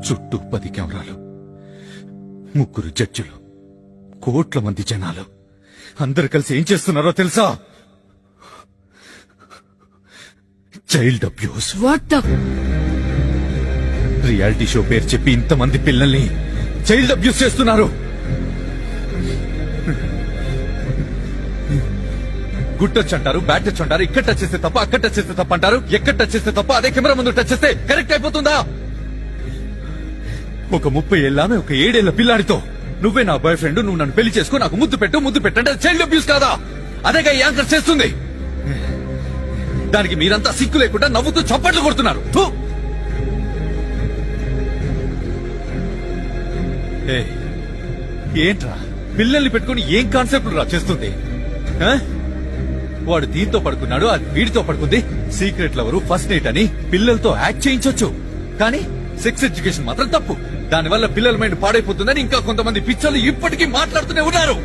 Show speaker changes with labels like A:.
A: చుట్టూ 10 కెమెరాలు, 3 జడ్జిలు, కోట్ల మంది జనాలు అందరు కలిసి ఏం చేస్తున్నారో తెలుసా? Child abuse.
B: What the
A: reality show పేరు చెప్పి ఇంతమంది పిల్లల్ని చైల్డ్ అబ్యూస్ చేస్తున్నారు. గుడ్ టచ్ అంటారు, బ్యాడ్ టచ్ అంటారు, ఇక్కడ టచ్ చేస్తే తప్ప అక్కడ టచ్ చేస్తే తప్ప అంటారు. ఎక్కడ టచ్ చేస్తే తప్ప అదే కెమెరా ముందు టచ్ చేస్తే కరెక్ట్ అయిపోతుందా? ఒక 30 ఏళ్ళ ఒక 7 ఏళ్ల పిల్లాడితో నువ్వే నా బాయ్ ఫ్రెండ్, నువ్వు నన్ను పెళ్లి చేసుకో, నాకు ముద్దు పెట్టంటే అది చైల్డ్ అబ్యూస్ కాదా? అదేగా ఈ యాంకర్ చేస్తుంది. దానికి మీరంతా సిక్కు లేకుండా నవ్వుతూ చప్పట్లు కొడుతున్నారు. థూ. ఏంట్రా పిల్లల్ని పెట్టుకుని ఏం కాన్సెప్ట్ రా చేస్తుంది? వాడు దీంతో పడుకున్నాడు, అది వీడితో పడుకుంది. సీక్రెట్ లవరు, ఫస్ట్ నైట్ అని పిల్లలతో యాక్ట్ చేయించొచ్చు, కానీ సెక్స్ ఎడ్యుకేషన్ మాత్రం తప్పు. దానివల్ల పిల్లల మైండ్ పాడైపోతుందని ఇంకా కొంతమంది పిచ్చోళ్ళు ఇప్పటికీ మాట్లాడుతూనే ఉన్నారు.